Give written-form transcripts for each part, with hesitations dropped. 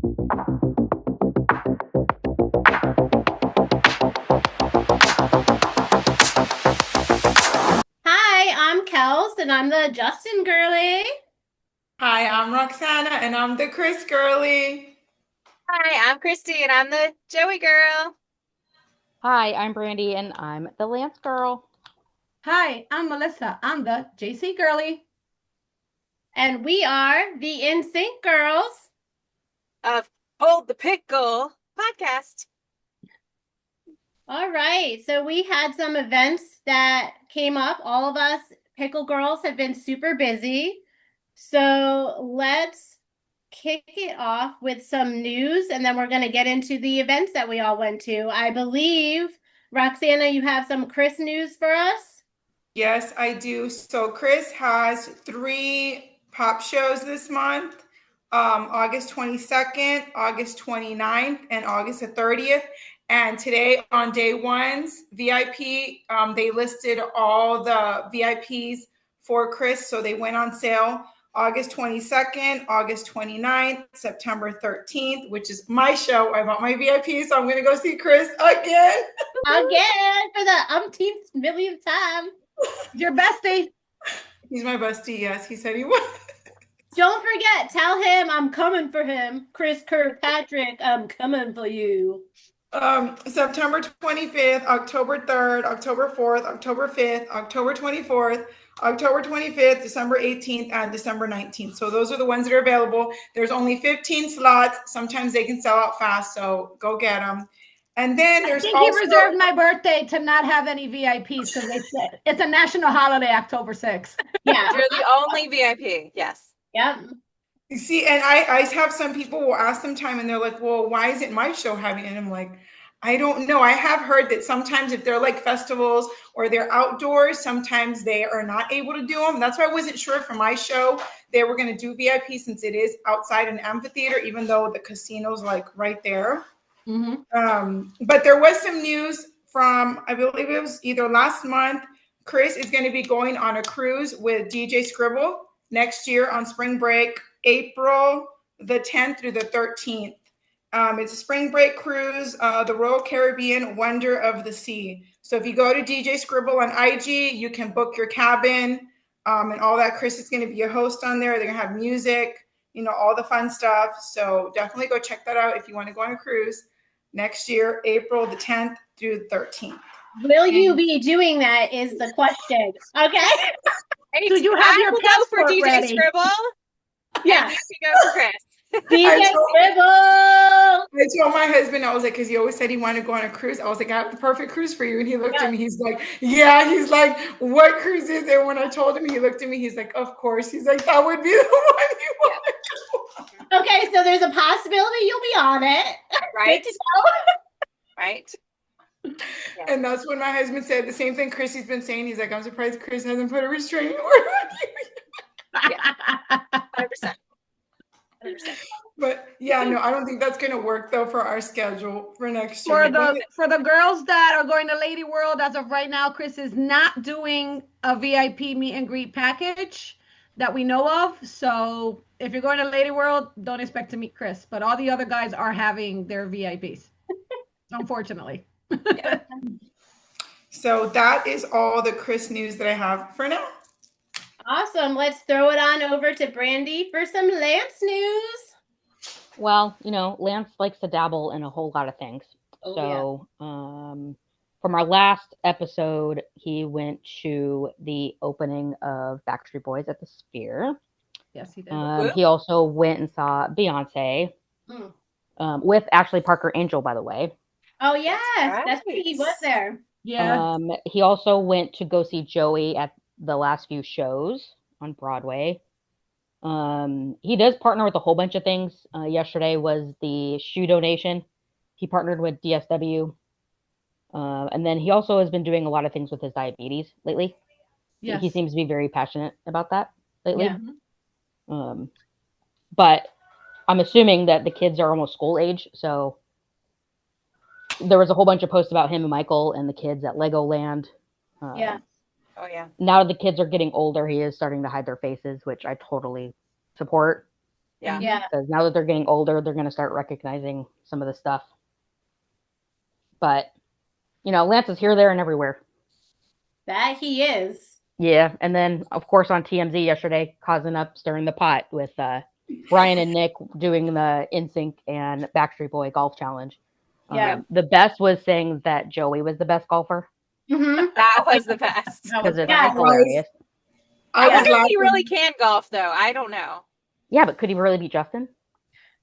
Hi, I'm Kels, and I'm the Justin girly. Hi, I'm Roxana, and I'm the Chris girly. Hi, I'm Christy, and I'm the Joey girl. Hi, I'm Brandy, and I'm the Lance girl. Hi, I'm Melissa. I'm the JC girly. And we are the In Sync girls of Hold The Pickle Podcast. All right, so we had some events that came up. All of us Pickle girls have been super busy. So let's kick it off with some news, and then we're going to get into the events that we all went to. I believe, Roxana, you have some Chris news for us? Yes, I do. So Chris has 3 pop shows this month, August 22nd, August 29th, and August the 30th. And today on day one's VIP, they listed all the VIPs for Chris. So they went on sale August 22nd, August 29th, September 13th, which is my show. I bought my VIP, so I'm going to go see Chris again. Again, for the umpteenth millionth time. Your bestie. He's my bestie. Yes, he said he was. Don't forget, tell him I'm coming for him. Chris Kirkpatrick, I'm coming for you. September 25th, October 3rd, October 4th, October 5th, October 24th, October 25th, December 18th, and December 19th. So those are the ones that are available. There's only 15 slots. Sometimes they can sell out fast, so go get them. And then there's I think he reserved my birthday to not have any VIPs because it's a national holiday, October 6th. Yeah. You're the only VIP. Yes. Yep. You see, and I have some people will ask sometime and they're like, well, why isn't my show having it? And I'm like, I don't know. I have heard that sometimes if they're like festivals or they're outdoors, sometimes they are not able to do them. That's why I wasn't sure for my show they were going to do VIP since it is outside an amphitheater, even though the casino's like right there. Mm-hmm. But there was some news from, I believe it was either last month. Chris is going to be going on a cruise with DJ Scribble next year on spring break, April the 10th through the 13th. It's a spring break cruise, the Royal Caribbean Wonder of the Sea. So if you go to DJ Scribble on IG, you can book your cabin and all that. Chris is going to be a host on there. They're going to have music, all the fun stuff. So definitely go check that out if you want to go on a cruise next year, April the 10th through the 13th. Will you be doing that is the question. Okay. So you have your passport for DJ ready. Scribble. Yeah. You can go for Chris. DJ Scribble. I told my husband, I was like, because he always said he wanted to go on a cruise. I was like, I have the perfect cruise for you. And he looked at me. He's like, yeah. He's like, what cruise is it? When I told him, he looked at me. He's like, of course. He's like, that would be the one you want to go on. Okay, so there's a possibility you'll be on it. Right. Good to know. Right. Yeah. And that's when my husband said the same thing Chrissy's been saying. He's like, I'm surprised Chris hasn't put a restraining order on you. Yeah. 100%. 100%. But yeah, no, I don't think that's going to work though for our schedule for next year. For the girls that are going to Lady World, as of right now, Chris is not doing a VIP meet and greet package that we know of. So if you're going to Lady World, don't expect to meet Chris. But all the other guys are having their VIPs, unfortunately. Yeah. So that is all the Chris news that I have for now. Awesome. Let's throw it on over to Brandy for some Lance news. Well, Lance likes to dabble in a whole lot of things. From our last episode, he went to the opening of Backstreet Boys at the Sphere. Yes, he did. He also went and saw Beyonce with Ashley Parker Angel, by the way. Oh, yes. That's right. He was there. Yeah. He also went to go see Joey at the last few shows on Broadway. He does partner with a whole bunch of things. Yesterday was the shoe donation. He partnered with DSW. And then he also has been doing a lot of things with his diabetes lately. Yes. He seems to be very passionate about that lately. Yeah. But I'm assuming that the kids are almost school age. So there was a whole bunch of posts about him and Michael and the kids at Legoland. Yeah. Oh, yeah. Now the kids are getting older, he is starting to hide their faces, which I totally support. Yeah. Yeah. Because now that they're getting older, they're going to start recognizing some of the stuff. But, Lance is here, there, and everywhere. That he is. Yeah, and then, of course, on TMZ yesterday, causing up, stirring the pot with Brian and Nick doing the NSYNC and Backstreet Boy golf challenge. Yeah. The best was saying that Joey was the best golfer. Mm-hmm. That was the best. Because it's Yeah. hilarious. I was wonder if he laughing. really can golf, though. I don't know. Yeah, but could he really beat Justin?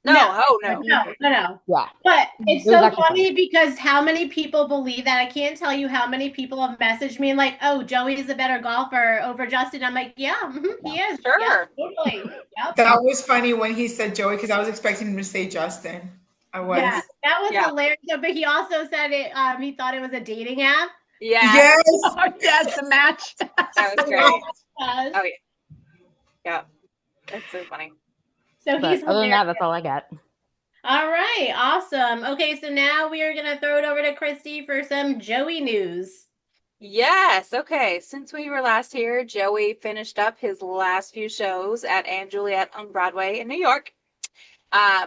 No, oh no. No. Yeah. But it's It was so actually funny because how many people believe that? I can't tell you how many people have messaged me and like, oh, Joey is a better golfer over Justin. I'm like, yeah, he is. Sure. Yeah, totally. Yep. That was funny when he said Joey because I was expecting him to say Justin. I was. Yeah, that was Yeah. hilarious. But he also said it. He thought it was a dating app. Yeah. Yes. Yes, the match. That was great. Uh, Oh yeah. Yeah. That's so funny. so But he's other than that, hilarious. that's all I got. All right, awesome. Okay, so now we are gonna throw it over to Christy for some Joey news. Yes. Okay. Since we were last here, Joey finished up his last few shows at and Juliet on Broadway in New York.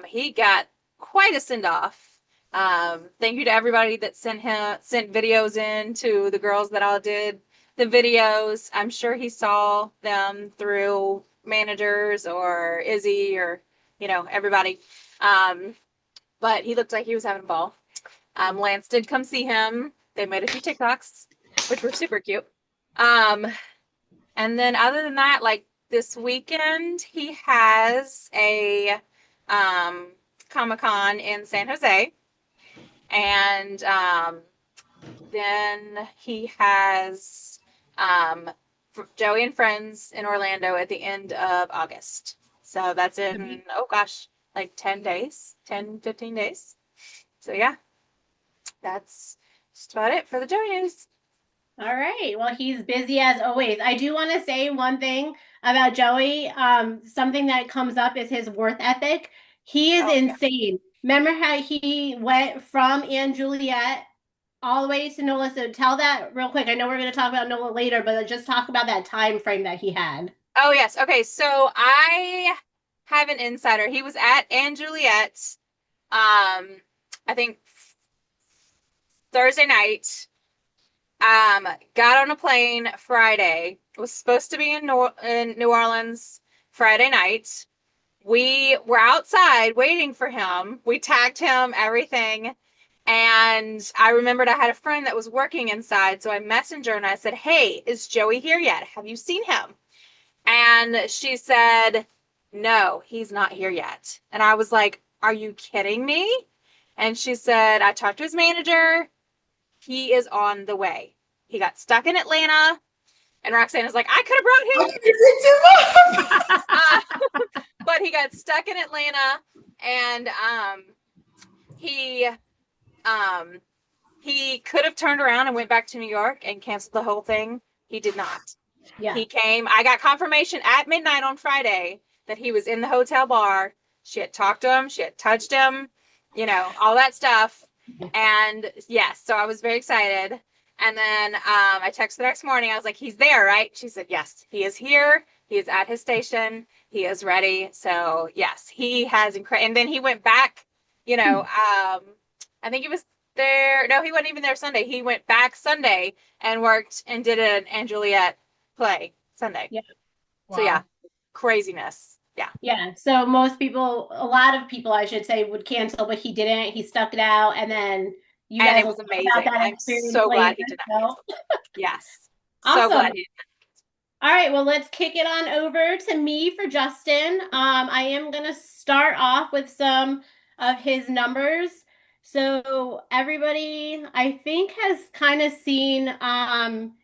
He got quite a send off. Thank you to everybody that sent videos in to the girls that all did the videos. I'm sure he saw them through managers or Izzy or everybody. But he looked like he was having a ball. Lance did come see him. They made a few TikToks, which were super cute. And then other than that, like this weekend, he has a Comic-Con in San Jose. And then he has Joey and Friends in Orlando at the end of August. So that's in, like 10 days, 10, 15 days. So yeah, that's just about it for the Joey news. All right. Well, he's busy as always. I do want to say one thing about Joey. Something that comes up is his work ethic. He is insane. Remember how he went from and Juliet all the way to Nola? So tell that real quick. I know we're going to talk about Nola later, but just talk about that time frame that he had. Oh, yes. Okay, so I have an insider. He was at and Juliet, I think Thursday night. Got on a plane Friday. Was supposed to be in New Orleans Friday night. We were outside waiting for him. We tagged him, everything. And I remembered I had a friend that was working inside. So I messaged her and I said, hey, is Joey here yet? Have you seen him? And she said, no, he's not here yet. And I was like, are you kidding me? And she said, I talked to his manager. He is on the way. He got stuck in Atlanta. And Roxanne is like, I could have brought him. But he got stuck in Atlanta. And he could have turned around and went back to New York and canceled the whole thing. He did not. Yeah. He came. I got confirmation at midnight on Friday that he was in the hotel bar. She had talked to him. She had touched him, all that stuff. And yes, so I was very excited. And then I texted the next morning. I was like, he's there, right? She said, yes, he is here. He is at his station. He is ready. So yes, he has incredible. And then he went back, I think he was there. No, he wasn't even there Sunday. He went back Sunday and worked and did an and Juliet play Sunday. Yeah. Wow. So yeah, craziness. Yeah. Yeah. So a lot of people, I should say, would cancel, but he didn't. He stuck it out, and then it was amazing. I'm so glad he did not cancel. Yes. Awesome. So glad he did not. All right. Well, let's kick it on over to me for Justin. I am gonna start off with some of his numbers. So everybody, I think, has kind of seen,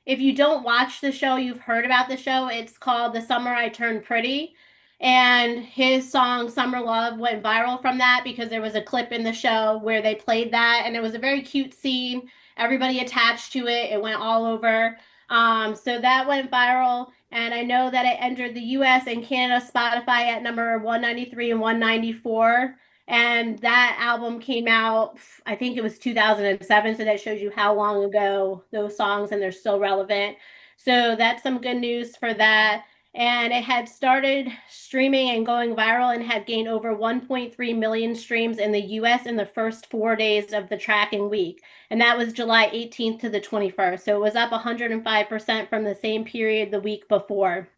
if you don't watch the show, you've heard about the show. It's called The Summer I Turned Pretty. And his song Summer Love went viral from that because there was a clip in the show where they played that. And it was a very cute scene. Everybody attached to it. It went all over. So that went viral. And I know that it entered the US and Canada Spotify at number 193 and 194. And that album came out, I think it was 2007. So that shows you how long ago those songs, and they're still relevant. So that's some good news for that. and it had started streaming and going viral and had gained over 1.3 million streams in the US in the first 4 days of the tracking week. And that was July 18th to the 21st. So it was up 105% from the same period the week before.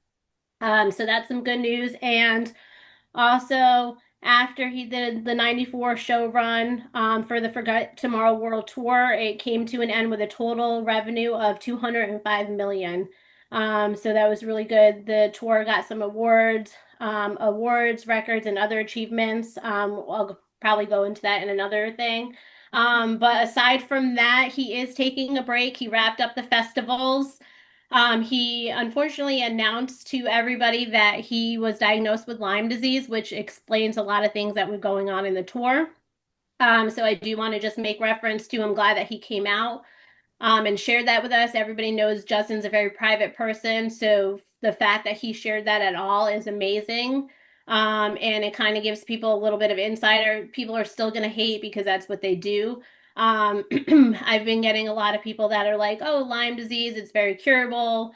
So that's some good news. And also, after he did the 94 show run for the Forget Tomorrow World Tour, it came to an end with a total revenue of 205 million. So that was really good. The tour got some awards, records, and other achievements. I'll probably go into that in another thing. But aside from that, he is taking a break. He wrapped up the festivals. He unfortunately announced to everybody that he was diagnosed with Lyme disease, which explains a lot of things that were going on in the tour. So I do want to just make reference to, I'm glad that he came out and shared that with us. Everybody knows Justin's a very private person, so the fact that he shared that at all is amazing. And it kind of gives people a little bit of insider. People are still going to hate because that's what they do. I've been getting a lot of people that are like, oh, Lyme disease, it's very curable.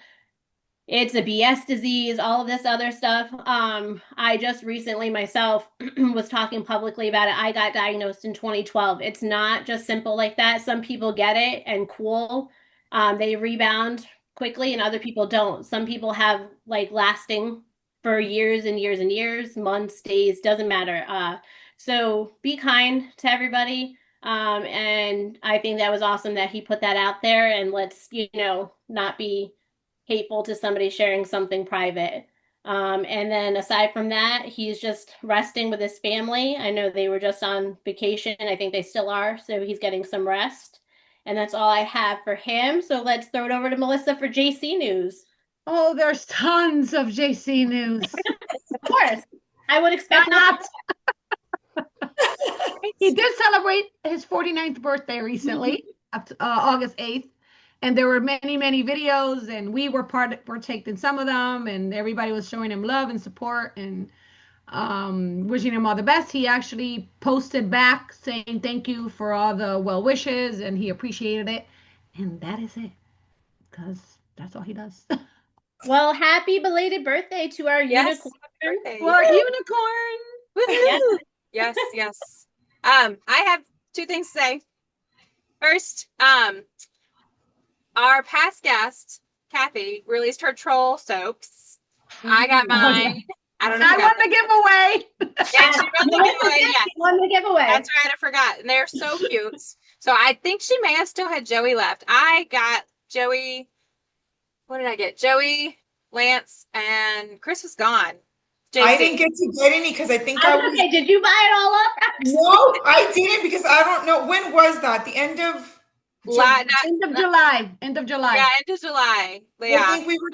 It's a BS disease, all of this other stuff. I just recently myself was talking publicly about it. I got diagnosed in 2012. It's not just simple like that. Some people get it and cool. They rebound quickly and other people don't. Some people have like lasting for years and years and years, months, days, doesn't matter. So be kind to everybody. And I think that was awesome that he put that out there, and let's, not be hateful to somebody sharing something private. And then aside from that, he's just resting with his family. I know they were just on vacation. I think they still are. So he's getting some rest. And that's all I have for him. So let's throw it over to Melissa for JC news. Oh, there's tons of JC news. Of course. I would expect not. He did celebrate his 49th birthday recently, August 8th. And there were many, many videos, and we were partaked in some of them, and everybody was showing him love and support and wishing him all the best. He actually posted back saying thank you for all the well wishes, and he appreciated it. And that is it, because that's all he does. Well, happy belated birthday to our unicorn. Our unicorn. Woo-hoo. Yes, yes. I have two things to say. First, our past guest, Kathy, released her troll soaps. I got mine. Oh, yeah. I don't know. I won the giveaway. Yeah, she won the giveaway. Yeah. Won the giveaway. That's right. I forgot. And they're so cute. So I think she may have still had Joey left. I got Joey. What did I get? Joey, Lance, and Chris was gone. JC. I didn't get to get any because I think I was. Okay, did you buy it all up? No, I didn't because I don't know. When was that? The end of July. End of July. Yeah, end of July. Yeah. I think we were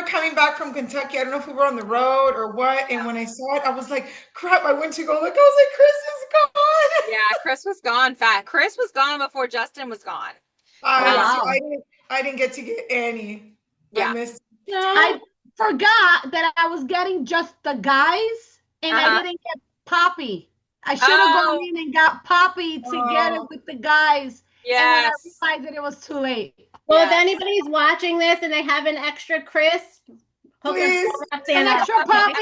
coming back from Kentucky. I don't know if we were on the road or what. And when I saw it, I was like, crap, I went to go look. I was like, Chris is gone. Yeah, Chris was gone fast. Chris was gone before Justin was gone. Wow. I didn't get to get any. Yeah. I missed. I forgot that I was getting just the guys, and I didn't get Poppy. I should have gone in and got Poppy together with the guys. Yes. And when I realized that it was too late. Well, if anybody's watching this and they have an extra Chris, Please. An extra Poppy?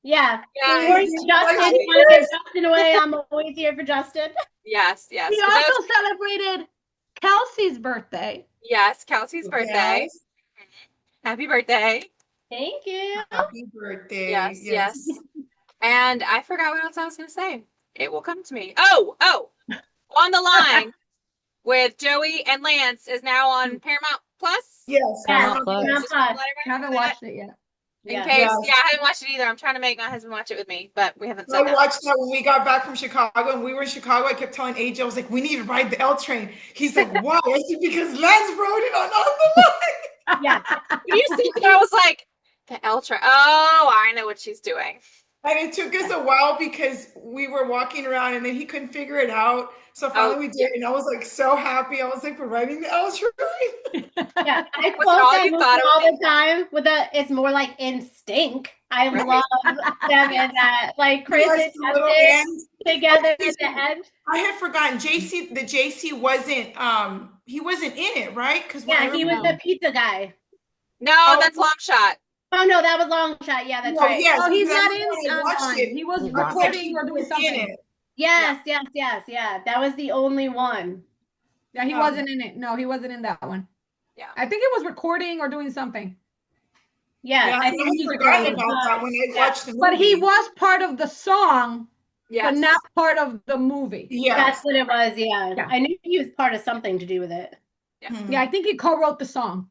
Yeah. Yeah. Or Justin, you want to get Justin away? I'm always here for Justin. Yes. We also celebrated Kelsey's birthday. Yes, Kelsey's birthday. Yes. Happy birthday. Thank you. Happy birthday. Yes. And I forgot what else I was going to say. It will come to me. Oh, On the Line with Joey and Lance is now on Paramount Plus. Yes. Yeah. I haven't watched it yet. In case, I haven't watched it either. I'm trying to make my husband watch it with me, but we haven't said I watched that when we got back from Chicago, and we were in Chicago. I kept telling AJ, I was like, we need to ride the L train. He's like, why? I said, because Lance rode it on the line. Yeah. You see, I was like, the L train. Oh, I know what she's doing. And it took us a while because we were walking around and then he couldn't figure it out. So finally we did, and I was like so happy. I was like, we're riding the L train. Yeah, I quote that movie all the time with it's more like instinct. I love them in that. Like Chris and Justin together at the end. I had forgotten JC wasn't he wasn't in it, right? Because he was the pizza guy. No, that's Long Shot. Oh no, that was Long Shot. Yeah, that's right. Yes, Oh, he's because I not remember in when I watched one. it. He was He's not. recording or doing In something. it. Yes. Yeah. That was the only one. Yeah, he wasn't in it. No, he wasn't in that one. Yeah. I think it was recording or doing something. Yes, Yeah, I I think he was forgot recording. about that when I watched the movie. But he was part of the song, Yes. but not part of the movie. Yes. That's what it was. Yeah. Yeah. I knew he was part of something to do with it. Yeah, I think he co-wrote the song.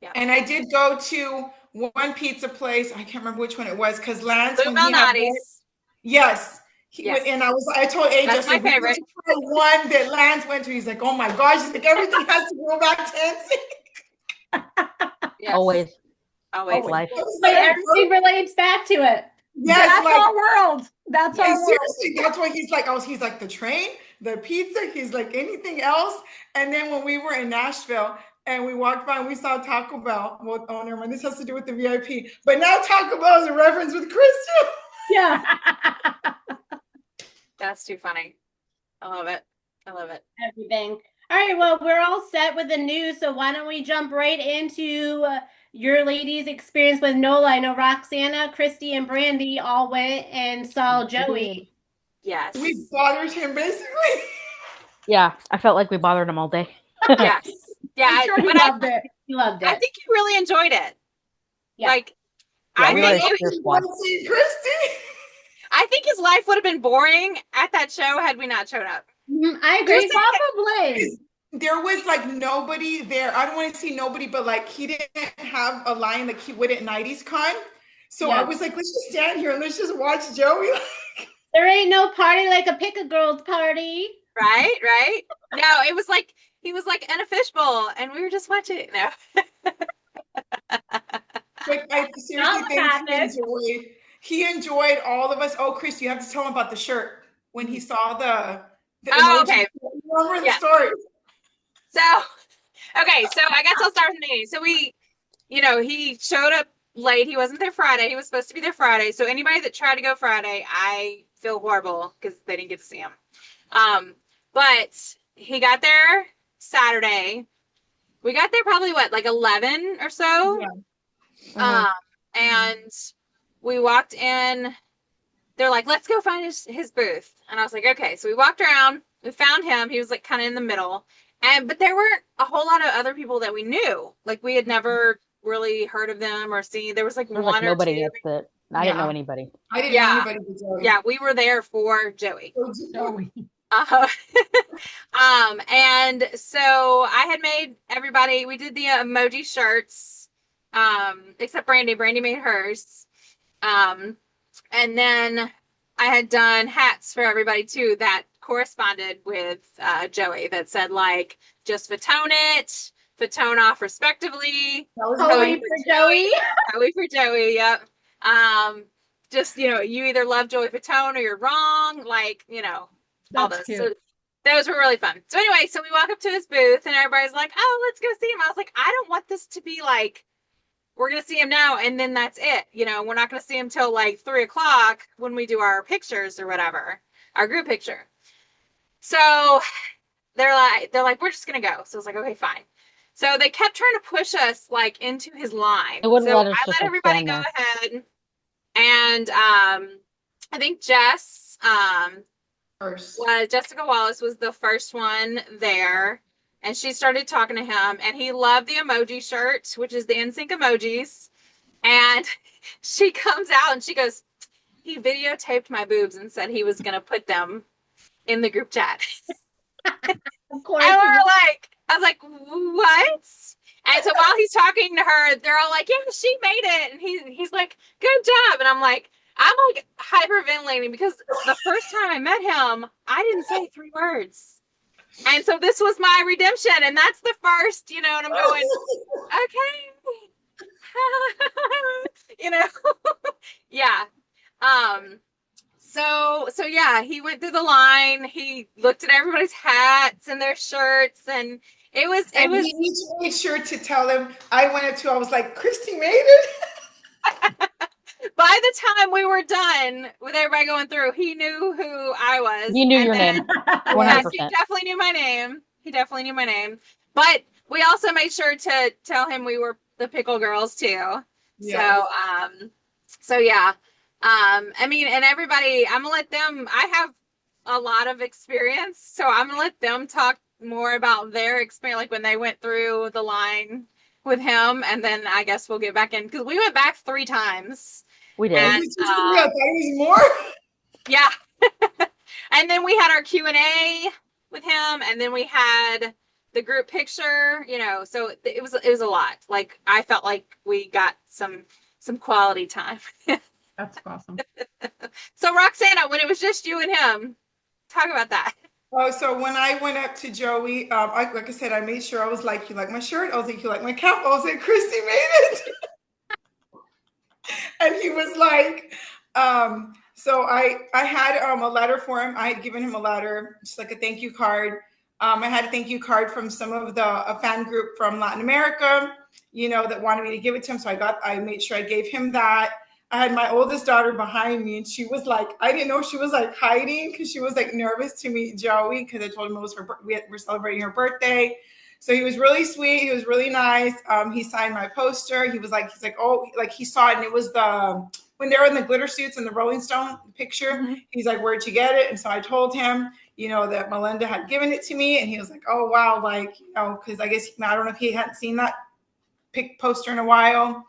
Yeah. And I did go to one pizza place. I can't remember which one it was because Lance, Lou when he had Malnati's. yes. Yes. And I told AJ, That's my favorite. The one that Lance went to, he's like, oh my gosh, he's like, everything has to go back to NSYNC. Yes. Always. Always. Life. But everything relates back to it. Yes, That's like, our world. That's our world. seriously, that's why he's like, he's like the train, the pizza, he's like anything else. And then when we were in Nashville and we walked by and we saw Taco Bell, well, oh, never mind, this has to do with the VIP, but now Taco Bell is a reference with Christian. Yeah. That's too funny. I love it. Everything. All right. Well, we're all set with the news. So why don't we jump right into your ladies' experience with Nola? I know Roxana, Christy, and Brandy all went and saw Joey. Yes. We bothered him basically. Yeah, I felt like we bothered him all day. Yes. Yeah. I'm sure he but loved it. He loved I it. think you really enjoyed it. Yeah. Like, Yeah, I we think were a cheer squad. Christy. I think his life would have been boring at that show had we not showed up. I agree. Probably. There was like nobody there. I don't want to see nobody, but like he didn't have a line like he would at 90s Con. So I was like, let's just stand here and let's just watch Joey. There ain't no party like a pick a girls party. Right? No, it was like he was like in a fishbowl and we were just watching. No. But I seriously think he enjoyed all of us. Oh, Chris, you have to tell him about the shirt when he saw the emoji. Okay. Remember the story. So I guess I'll start from the beginning. So he showed up late. He wasn't there Friday. He was supposed to be there Friday. So anybody that tried to go Friday, I feel horrible because they didn't get to see him. But he got there Saturday. We got there probably like 11 or so. Yeah. And we walked in. They're like, let's go find his booth. And I was like, okay. So we walked around. We found him. He was like kind of in the middle. But there weren't a whole lot of other people that we knew. Like we had never really heard of them or seen. There was like There was one like or nobody two. at the. I didn't know anybody. I didn't know anybody but Joey. Yeah, we were there for Joey. Joey. And so I had made everybody. We did the emoji shirts. Except Brandy. Brandy made hers. And then I had done hats for everybody too that corresponded with Joey that said like just Fatone it, Fatone off respectively. Joey for Joey. Joey for Joey, yep. Just, you either love Joey Fatone or you're wrong, like, all those. So those were really fun. So anyway, so we walk up to his booth and everybody's like, oh, let's go see him. I was like, I don't want this to be like, we're going to see him now and then that's it. We're not going to see him till like 3:00 when we do our pictures or whatever, our group picture. So they're like, we're just going to go. So I was like, okay, fine. So they kept trying to push us like into his line. They wouldn't so let us I just let everybody go ahead. And I think Jessica Wallace was the first one there. And she started talking to him. And he loved the emoji shirt, which is the NSYNC emojis. And she comes out and she goes, he videotaped my boobs and said he was going to put them in the group chat. Of course. And I was like, what? And so while he's talking to her, they're all like, yeah, she made it. And he's like, good job. And I'm like hyperventilating because the first time I met him, I didn't say 3 words. And so this was my redemption. And that's the first, and I'm going, okay. Yeah. So yeah, he went through the line. He looked at everybody's hats and their shirts, and it was. He made sure to tell him. I went up to. I was like, "Christy made it." By the time we were done with everybody going through, he knew who I was. You knew your name. 100%. He definitely knew my name. But we also made sure to tell him we were the Pickle Girls too. Yes. So yeah. I mean, and everybody, I'm gonna let them. I have a lot of experience, so I'm gonna let them talk more about their experience, like when they went through the line with him, and then I guess we'll get back in because we went back 3 times. We did. Was And it just 3? I thought it was more. yeah, and then we had our Q&A with him, and then we had the group picture. So it was a lot. Like I felt like we got some quality time. That's awesome. So Roxana, when it was just you and him, talk about that. Oh, so when I went up to Joey, like I said, I made sure I was like, you like my shirt? I was like, you like my cap? I was like, Christy made it. And he was like, so I had a letter for him. I had given him a letter, just like a thank you card. I had a thank you card from some of a fan group from Latin America, that wanted me to give it to him. So I made sure I gave him that. I had my oldest daughter behind me, and she was like, I didn't know she was like hiding because she was like nervous to meet Joey because I told him it was we're celebrating her birthday. So he was really sweet. He was really nice. He signed my poster. He's like, oh, like he saw it, and it was when they were in the glitter suits in the Rolling Stone picture. Mm-hmm. He's like, where'd you get it? And so I told him, that Melinda had given it to me, and he was like, oh wow, like because I guess I don't know if he hadn't seen that poster in a while.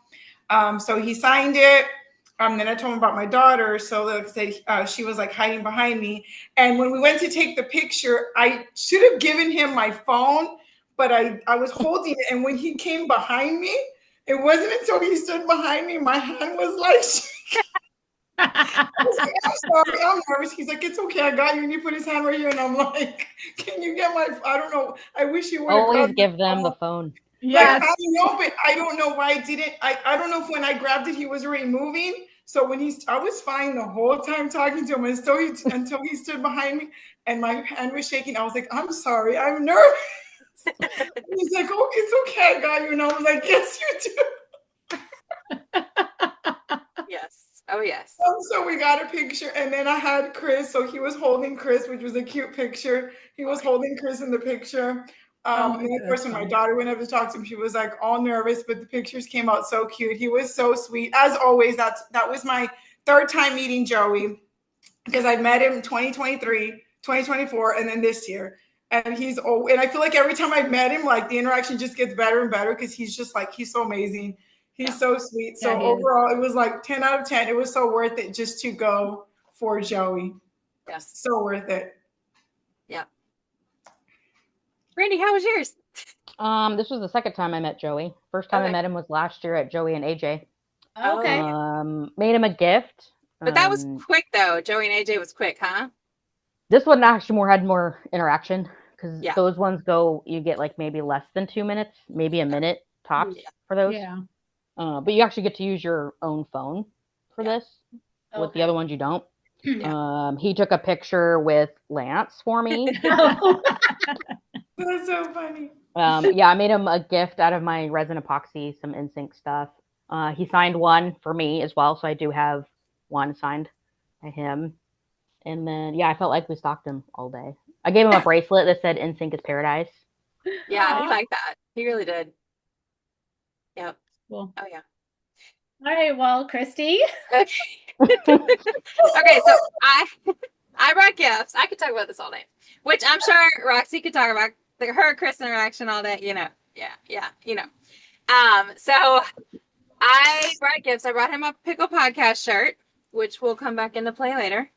So he signed it. Then I told him about my daughter. So like I said, she was like hiding behind me. And when we went to take the picture, I should have given him my phone, but I was holding it. And when he came behind me, it wasn't until he stood behind me, my hand was like, I was like, I'm sorry, I'm nervous. He's like, it's okay, I got you. And he put his hand right here. And I'm like, can you get I don't know. I wish you would have Always give them the phone. Yes. Like, I know, but I don't know why I didn't. I don't know if when I grabbed it, he was already moving. So when I was fine the whole time talking to him until he stood behind me and my hand was shaking. I was like, I'm sorry, I'm nervous. He's like, oh, it's okay, I got you. And I was like, yes, you do. Yes. Oh, yes. So we got a picture, and then I had Chris. So he was holding Chris, which was a cute picture. He was holding Chris in the picture. And then of course, when my daughter went up to talk to him, she was like all nervous, but the pictures came out so cute. He was so sweet. As always, that was my 3rd time meeting Joey because I met him in 2023, 2024, and then this year. And and I feel like every time I've met him, like the interaction just gets better and better because he's just like, he's so amazing. He's so sweet. So overall, it was like 10 out of 10. It was so worth it just to go for Joey. Yes. So worth it. Yeah. Randy, how was yours? This was the 2nd time I met Joey. First time I met him was last year at Joey and AJ. Okay. Made him a gift. But that was quick though. Joey and AJ was quick, huh? This one actually had more interaction because Yeah. those ones you get like maybe less than 2 minutes, maybe a minute tops for those. Yeah. But you actually get to use your own phone for this. With the other ones, you don't. Yeah. He took a picture with Lance for me. That's so funny. I made him a gift out of my resin epoxy, some NSYNC stuff. He signed one for me as well, so I do have one signed by him. And then, I felt like we stalked him all day. I gave him a bracelet that said NSYNC is paradise. Yeah, I like that. He really did. Yep. Cool. Oh, yeah. All right, well, Christy. Okay. Okay, so I brought gifts. I could talk about this all day, which I'm sure Roxy could talk about her Chris interaction all day. Yeah. So I brought gifts. I brought him a Pickle Podcast shirt, which will come back into play later.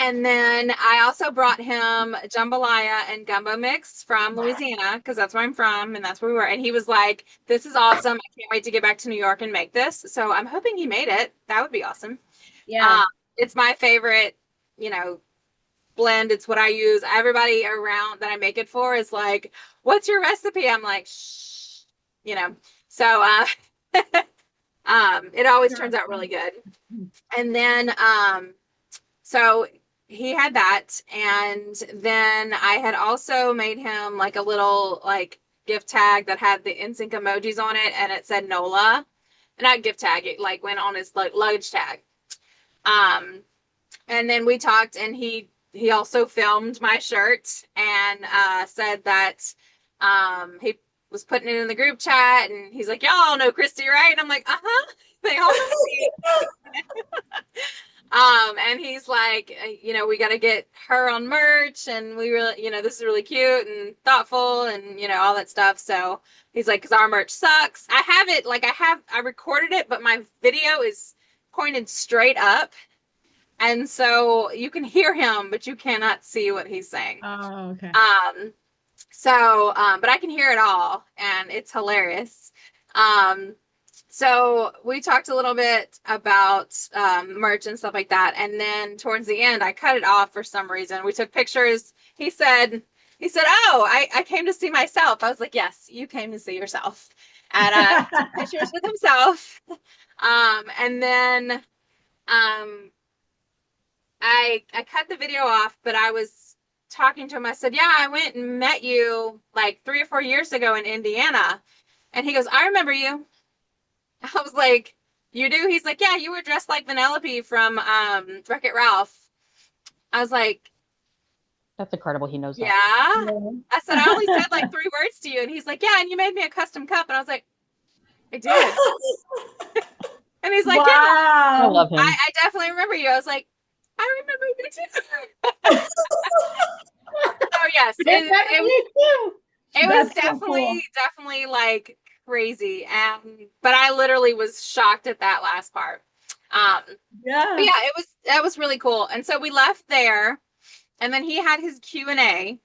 And then I also brought him jambalaya and gumbo mix from Louisiana because that's where I'm from and that's where we were. And he was like, this is awesome. I can't wait to get back to New York and make this. So I'm hoping he made it. That would be awesome. Yeah. It's my favorite, blend. It's what I use. Everybody around that I make it for is like, what's your recipe? I'm like, shh, So it always turns out really good. And then so he had that, and then I had also made him like a little like gift tag that had the NSYNC emojis on it, and it said Nola. Not gift tag, it like went on his like luggage tag. And then we talked, and he also filmed my shirt and said that He was putting it in the group chat, and he's like, y'all know Christy, right? And I'm like, they all know me. And he's like, we got to get her on merch, and we really, this is really cute and thoughtful, and all that stuff. So he's like, because our merch sucks. I have it, I recorded it, but my video is pointed straight up, and so you can hear him, but you cannot see what he's saying. Oh, okay. But I can hear it all, and it's hilarious. So we talked a little bit about merch and stuff like that, and then towards the end, I cut it off for some reason. We took pictures. He said, "Oh, I came to see myself." I was like, "Yes, you came to see yourself," and took pictures with himself. And then I cut the video off, but I was talking to him. I said, "Yeah, I went and met you like 3 or 4 years ago in Indiana," and he goes, "I remember you." I was like, "You do?" He's like, "Yeah, you were dressed like Vanellope from Wreck-It Ralph." I was like, That's incredible. He knows that. yeah. I said, "I only said like 3 words to you." And he's like, "Yeah, and you made me a custom cup." And I was like, "I did." And he's like, wow. "Yeah, I love him. I definitely remember you." I was like, "I remember you too." Oh, yes. It was definitely like crazy, but I literally was shocked at that last part. But yeah, that was really cool. And so we left there, and then he had his Q&A.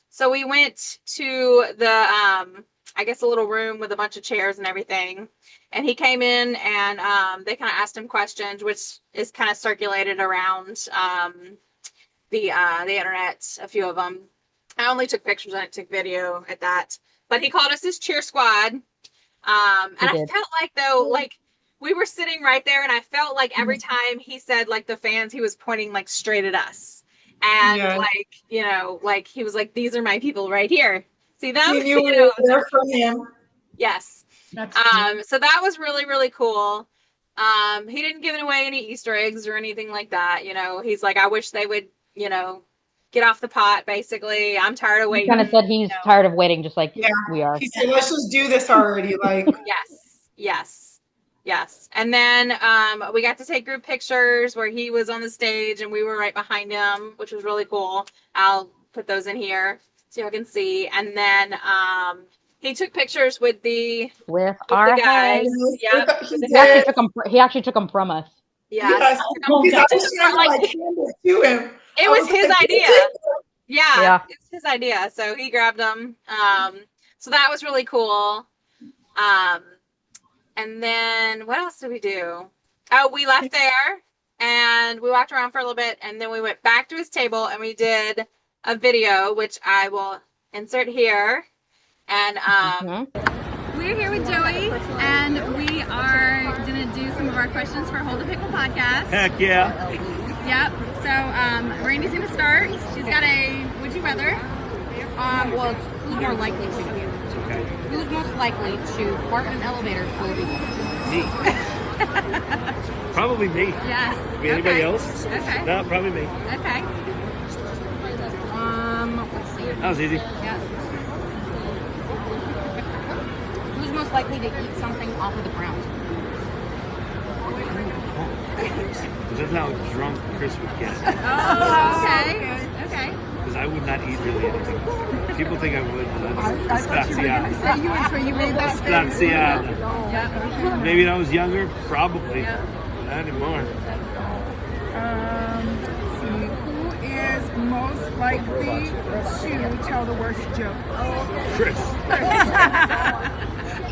So we went to the I guess a little room with a bunch of chairs and everything, and he came in, and they kind of asked him questions, which is kind of circulated around the internet, a few of them. I only took pictures, I didn't take video at that. But he called us his cheer squad. And I felt like, though, like, we were sitting right there, and I felt like every time he said, like, the fans, he was pointing, like, straight at us. And, like, he was like, "These are my people right here. See them?" He knew we were there for him. Yes. So that was really, really cool. He didn't give away any Easter eggs or anything like that. He's like, "I wish they would, get off the pot," basically. "I'm tired of waiting." He kind of said he's tired of waiting, just like we are. He said, "Let's just do this already." Like, yes. And then we got to take group pictures where he was on the stage and we were right behind him, which was really cool. I'll put those in here so you can see. And then he took pictures with our guys. Yep. He actually took them from us. Yeah. Yes. To him. It was his idea. Yeah. It's his idea. So he grabbed them. So that was really cool. And then what else did we do? Oh, we left there and we walked around for a little bit, and then we went back to his table and we did a video, which I will insert here. And we're here with Joey, and we are going to do some of our questions for Hold The Pickle Podcast. Heck yeah. Yep. So Randy's going to start. She's got a would you rather? Well, it's who's more likely to? Okay. Who's most likely to fart in an elevator full of people? Me. Probably me. Yes. Anybody else? Okay. No, probably me. Okay. Let's see. That was easy. Yeah. Who's most likely to eat something off of the ground? That's how drunk Chris would get. Oh, okay. Okay. Because I would not eat really anything. People think I would, but that's I thought you were going to say you until you made that statement. Spaziata. Yeah. Maybe when I was younger, probably. Yeah. Not anymore. Let's see. Who is most likely to tell the worst joke? Chris.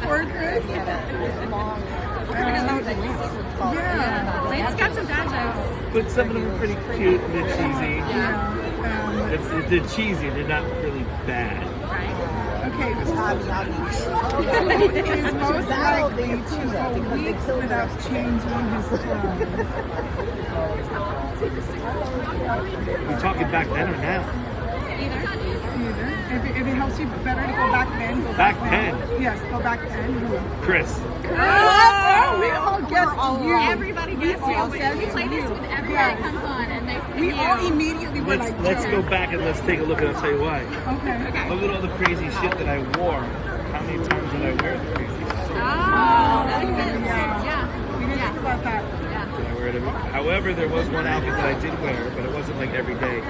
Poor Chris. Yeah. Lane's got some dad jokes. But some of them are pretty cute and they're cheesy. Yeah. They're cheesy, they're not really bad. Okay. Who is most likely to go weeks without changing his clothes? Are we talking back then or now? Either. If it helps you better to go back then, go Back then. then? Yes, go back then. Chris. Oh, we all guessed you. Everybody guessed you. We play this with everybody that comes on, and they say We all immediately were like, Let's go back and let's take a look, and I'll tell you why. Okay. Look at all the crazy shit that I wore. How many times did I wear the crazy shit? Oh, that makes sense. Yeah. We didn't think about that. Did I wear it However, there was one outfit that I did wear, but it wasn't like every day.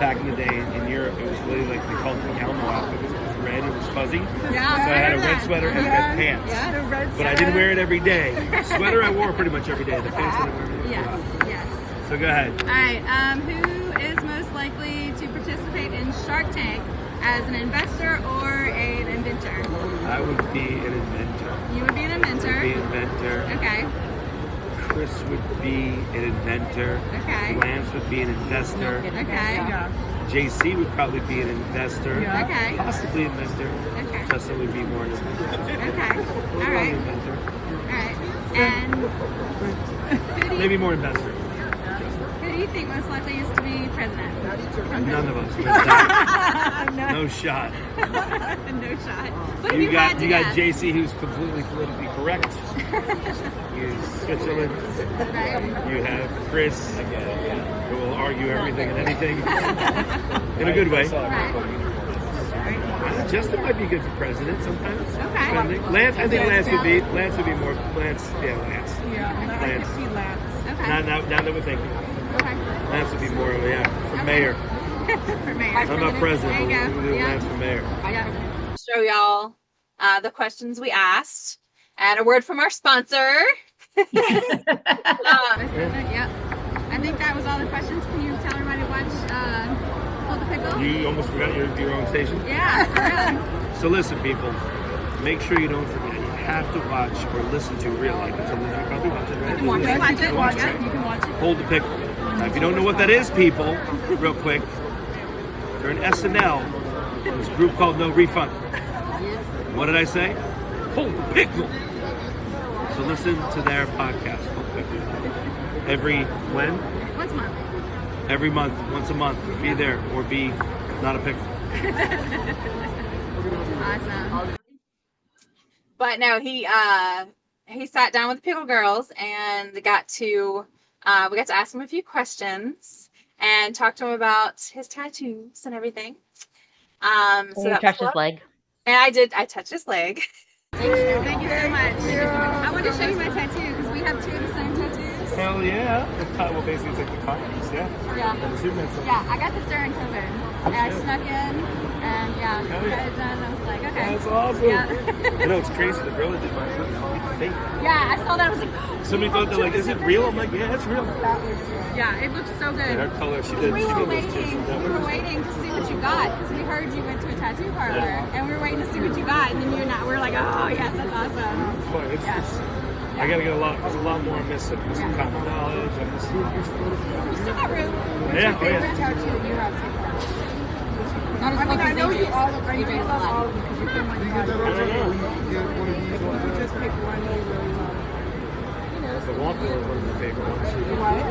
Back in the day in Europe, it was really like they called it the Elmo outfit. It was red, it was fuzzy. Yeah, So I had a red sweater and red pants. The red But I didn't wear it every day. Sweater I wore pretty much every day. The pants I didn't wear every day. Yes. So go ahead. All right. Who is most likely to participate in Shark Tank as an investor or an inventor? I would be an inventor. You would be an inventor. Be an inventor. Okay. Chris would be an inventor. Okay. Lance would be an investor. Okay. JC would probably be an investor. Okay. Possibly inventor. Okay. Justin would be more an inventor. Okay. All right. Inventor. All right. And Maybe more investor. who do you think most likely is to be president? None of us. No shot. No shot. But if You got guess. JC, who's completely politically correct. He's Switzerland. You have Chris, who will argue everything and anything in a good way. Justin might be good for president sometimes. Okay. Depending. Lance, I think Lance would be more. Lance. Yeah, and I can see Lance. Okay. Now that we're thinking, Okay. Lance would be more of for mayor. For mayor. I'm not president, There you but go. we'll do Yeah. Lance for mayor. Show y'all the questions we asked and a word from our sponsor. Yep. I think that was all the questions. Can you tell everybody to watch Hold the Pickle? You almost forgot your own station. Yeah, for real. So listen, people, make sure you don't forget. You have to watch or listen to real life until then. I probably watch it, right? You can watch it. Watch Yeah, it. you can watch it. Hold the Pickle. Now, if you don't know what that is, people, real quick, they're an SNL. This group called No Refund. What did I say? Hold the Pickle. So listen to their podcast. Hold the Pickle. Every when? Once a month. Every month, once a month. Be there or be not a pickle. Awesome. But no, he sat down with the Pickle Girls and we got to ask him a few questions and talk to him about his tattoos and everything. So you touched his leg. And I touched his leg. Thank you so much. I want to show you my tattoo because we have two of the same tattoos. Hell yeah. Well, basically it's like the copies, yeah. Yeah. The Superman stuff. Yeah, I got this during COVID. And I snuck in and got it done. I was like, okay. That's awesome. Yeah. You know, it's crazy. The girl that did mine, it's fake. Yeah, I saw that. I was like, Somebody thought they're like, is it real? I'm like, yeah, it's real. yeah, it looks so good. And her color, she did. We She were did those waiting. too. We were waiting to see what you got because we heard you went to a tattoo parlor, and we were waiting to see what you got. And then we were like, oh yes, that's awesome. It's fun. Yeah. I gotta get a lot. There's a lot more I'm missing. Some common knowledge. I'm missing. You still got room. What's Yeah, your favorite yeah. tattoo you have so far? Not as I mean, much I as know you AJ's. all of AJ's you a love lot. all of them because you put my I don't know. If you just pick one you really love. The Wonka was one of my favorite ones. What?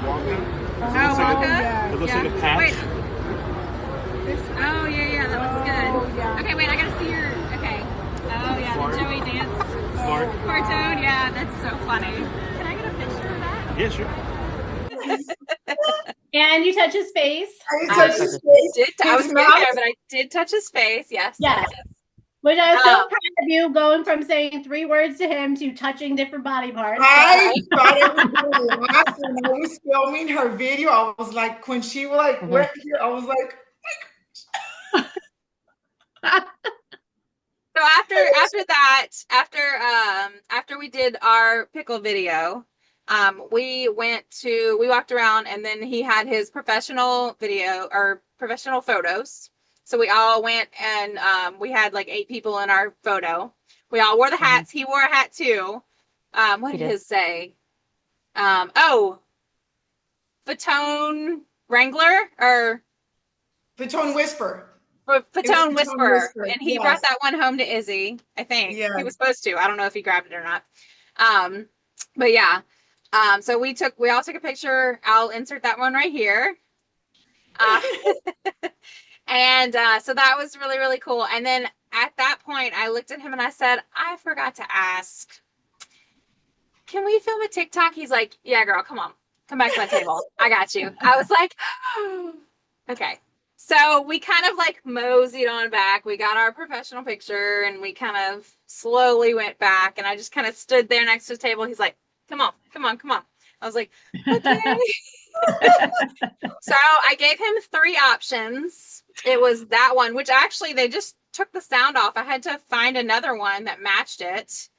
Wonka. Oh, Wonka? It looks Yeah. like a patch. Wait. Oh, yeah, that looks good. yeah. Okay, wait, I gotta see your, okay. Oh, yeah, Fart. the Joey dance. Fart. Cartoon, yeah, that's so funny. Can I get a picture of that? Yeah, sure. And you touch his face. I was getting there, but I did touch his face. Yes. Yes. Which I was so proud of you, going from saying 3 words to him to touching different body parts. I thought it was really last when I was filming her video. I was like, when she went here, I was like, So after we did our pickle video, we walked around and then he had his professional video or professional photos. So we all went and we had like 8 people in our photo. We all wore the hats. He wore a hat too. What did his say? Fatone Wrangler or Fatone Whisper. Fatone Whisperer. Whisperer, And he yes. brought that one home to Izzy, I think. Yeah. He was supposed to. I don't know if he grabbed it or not. But yeah. So we all took a picture. I'll insert that one right here. And so that was really, really cool. And then at that point, I looked at him and I said, I forgot to ask, can we film a TikTok? He's like, yeah, girl, come on. Come back to my table. I got you. I was like, okay. So we kind of like moseyed on back. We got our professional picture and we kind of slowly went back. And I just kind of stood there next to the table. He's like, come on, come on, come on. I was like, okay. So I gave him 3 options. It was that one, which actually they just took the sound off. I had to find another one that matched it.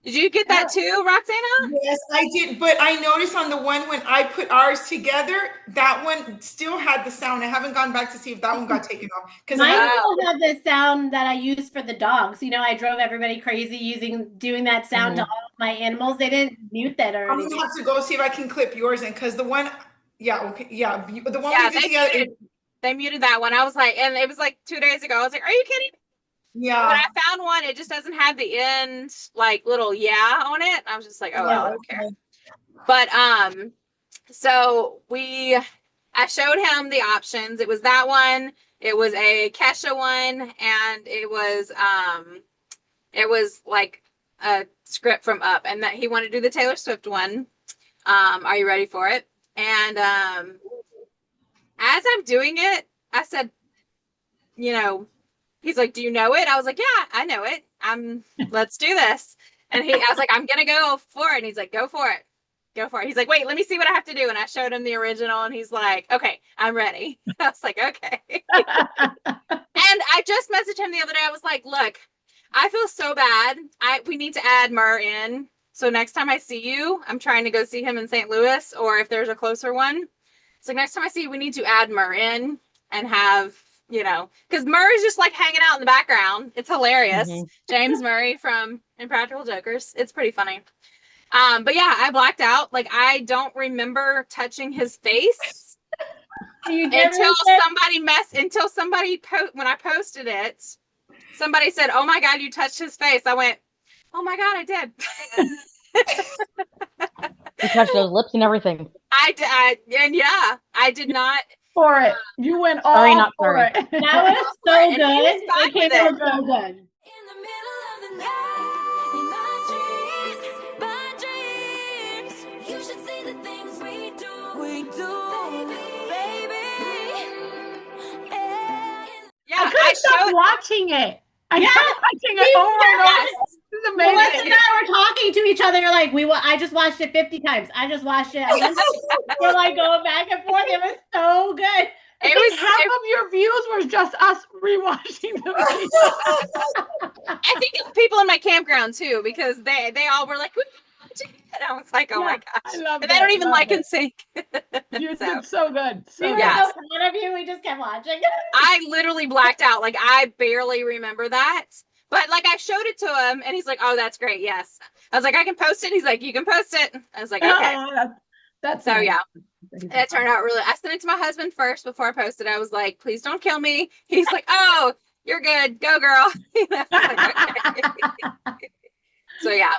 Did you get that too, Roxana? Yes, I did. But I noticed on the one when I put ours together, that one still had the sound. I haven't gone back to see if that one got taken off. Because Mine still had the sound that I used for the dogs. You know, I drove everybody crazy doing that sound to all of my animals. They didn't mute that or I'm anything. gonna have to go see if I can clip yours in, because the one, the one we did together. They muted that one. I was like, and it was like 2 days ago. I was like, are you kidding? Yeah. When I found one, it just doesn't have the end like little on it. I was just like, oh, I don't care. But so I showed him the options. It was that one. It was a Kesha one, and it was like a script from Up, and that he wanted to do the Taylor Swift one. Are you ready for it? And as I'm doing it, I said, you know, he's like, do you know it? I was like, yeah, I know it. Let's do this. And I was like, I'm going to go for it. And he's like, go for it. Go for it. He's like, wait, let me see what I have to do. And I showed him the original and he's like, okay, I'm ready. I was like, okay. And I just messaged him the other day. I was like, look, I feel so bad. We need to add Murr in. So next time I see you, I'm trying to go see him in St. Louis, or if there's a closer one. So next time I see you, we need to add Murr in and have, you know, because Murray's just like hanging out in the background. It's hilarious. Mm-hmm. James Murray from Impractical Jokers. It's pretty funny. But yeah, I blacked out. Like, I don't remember touching his face until somebody when I posted it, somebody said, "Oh my God, you touched his face." I went, "Oh my God, I did." You touched those lips and everything. I did not. For it. You went all for it. That was so good. It came out so good. In the middle of the night, in my dreams, you should see the things we do, baby. Yeah, I couldn't stop watching it. I kept watching it over and over. This is amazing. Melissa and I were talking to each other. Like, I just watched it 50 times. I just watched it. We're like going back and forth. It was so good. Half of your views was just us rewatching the video. I think it's people in my campground too, because they all were like, and I was like, oh my gosh. I love and they don't even like NSYNC. You did so good. We were so proud of you. We just kept watching. I literally blacked out. Like, I barely remember that. But like, I showed it to him and he's like, oh, that's great. Yes. I was like, I can post it. He's like, you can post it. I was like, okay. That's so nice. Yeah. It turned out really. I sent it to my husband first before I posted. I was like, "Please don't kill me." He's like, "Oh, you're good. Go, girl." So yeah,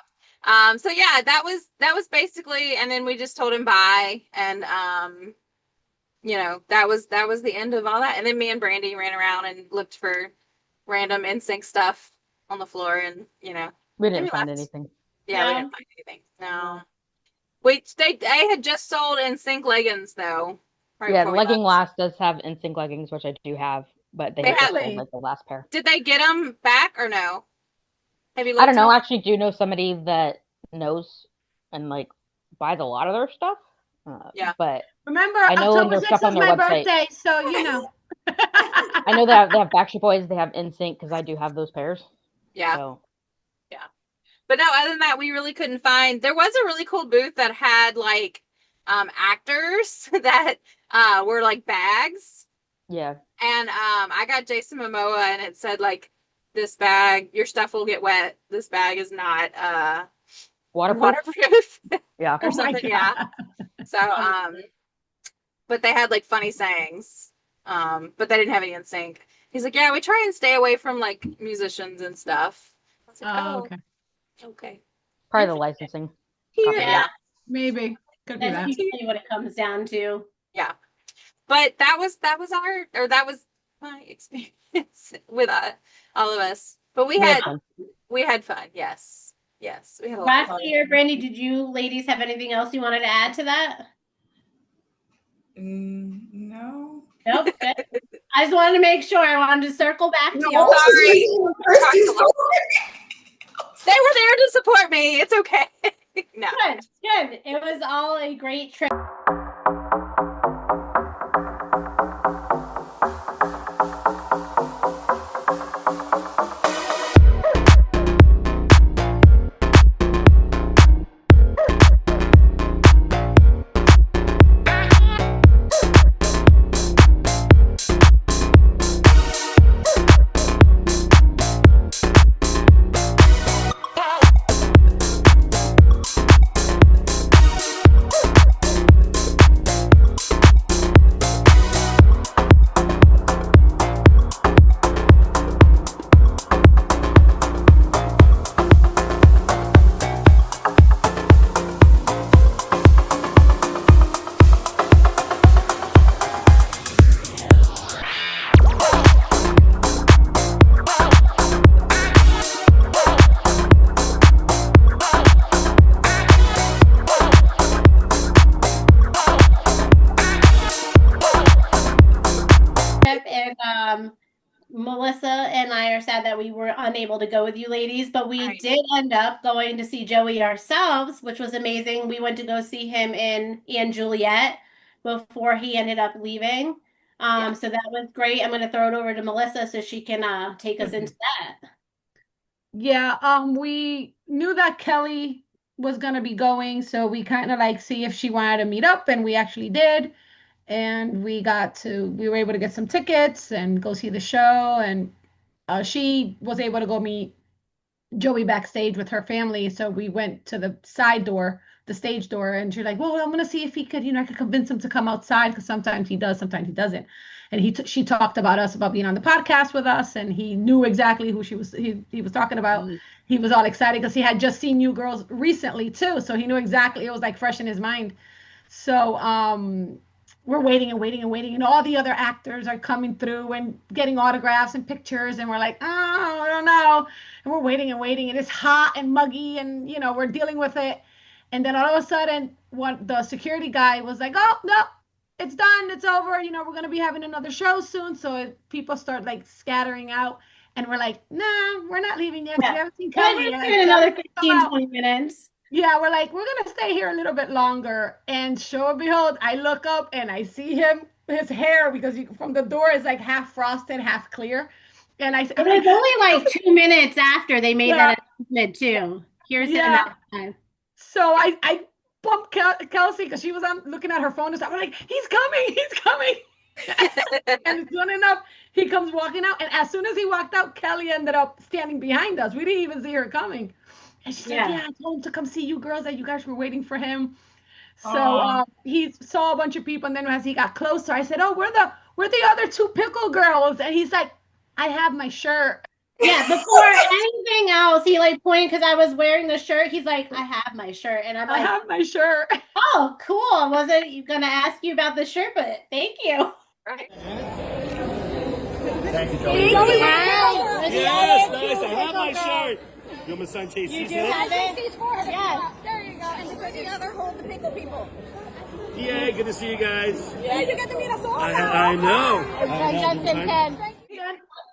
that was basically, and then we just told him bye, and that was the end of all that. And then me and Brandy ran around and looked for random NSYNC stuff on the floor, and we didn't find anything. Yeah, we didn't find anything. No. Wait, they had just sold NSYNC leggings though. Yeah, Legging Last does have NSYNC leggings, which I do have, but they have sold like the last pair. Did they get them back or no? Have you? I don't know. I actually do know somebody that knows and like buys a lot of their stuff. Yeah, but remember, I know October their stuff 6th on is their my website. Birthday, so you know. I know that they have Backstreet Boys. They have NSYNC because I do have those pairs. Yeah. So. Yeah. But no, other than that, we really couldn't find. There was a really cool booth that had like actors that were like bags. Yeah. And I got Jason Momoa, and it said like, this bag, your stuff will get wet. This bag is not waterproof. Yeah. Or something. Yeah. So but they had like funny sayings. But they didn't have any in sync. He's like, yeah, we try and stay away from like musicians and stuff. I was like, okay. Probably the licensing. Yeah. Maybe. Could be that. That's usually what it comes down to. Yeah. But that was my experience with all of us. But we had fun. Yes. Yes, we had a lot of fun. Roxy or Brandy, did you ladies have anything else you wanted to add to that? No. Nope. Good. I just wanted to make sure. I wanted to circle back to No, y'all. sorry. Christy's They were there to support me. It's okay. No. Good. It was all a great trip. And Melissa and I are sad that we were unable to go with you ladies, but we did end up going to see Joey ourselves, which was amazing. We went to go see him in Juliet before he ended up leaving. So that was great. I'm going to throw it over to Melissa so she can take us into that. Yeah, we knew that Kelly was gonna be going, so we kind of like see if she wanted to meet up, and we actually did. And we were able to get some tickets and go see the show, and she was able to go meet Joey backstage with her family. So we went to the side door, the stage door, and she's like, "Well, I'm gonna see if he could, I could convince him to come outside because sometimes he does, sometimes he doesn't." And she talked about us, about being on the podcast with us, and he knew exactly who he was talking about. He was all excited because he had just seen you girls recently too, so he knew exactly. It was like fresh in his mind. So we're waiting and waiting and waiting, and all the other actors are coming through and getting autographs and pictures, and we're like, "Oh, I don't know." And we're waiting and waiting, and it's hot and muggy, and we're dealing with it. And then all of a sudden, the security guy was like, "Oh no, it's done, it's over. We're gonna be having another show soon." So people start like scattering out, and we're like, "Nah, we're not leaving yet. We haven't seen Kelly yet. In another 15, 20 minutes. Yeah, we're like, we're gonna stay here a little bit longer." And show and behold, I look up and I see his hair, because from the door is like half frosted, half clear. And it was only like 2 minutes after they made that announcement too. Here's the time. So I bumped Kelsey because she was looking at her phone and stuff. We're like, he's coming. And soon enough, he comes walking out. And as soon as he walked out, Kelly ended up standing behind us. We didn't even see her coming. And she said, "Yeah, I told him to come see you girls, that you guys were waiting for him." So he saw a bunch of people, and then as he got closer, I said, "Oh, we're the other two pickle girls." And he's like, "I have my shirt." Yeah, before anything else, he like pointed because I was wearing the shirt. He's like, "I have my shirt," and I'm like, "I have my shirt." Oh, cool. I wasn't gonna ask you about the shirt, but thank you. Right. Thank you, Joey. Yes, nice. I have my shirt. You're my son, Casey. You do have it? Yes. There you go. And for the other Hold the Pickle people. Yay, good to see you guys. Yeah, you get to meet us all. I know.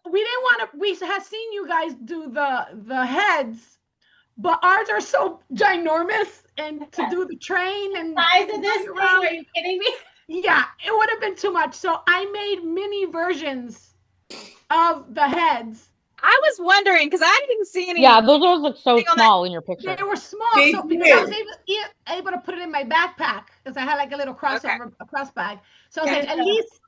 We didn't want to. We had seen you guys do the heads, but ours are so ginormous, and to do the train and size of this thing, are you kidding me? Yeah, it would have been too much. So I made mini versions of the heads. I was wondering because I didn't see any. Yeah, those look so small in your picture. They were small, so I was able to put it in my backpack because I had like a little cross bag. So I was like, at least.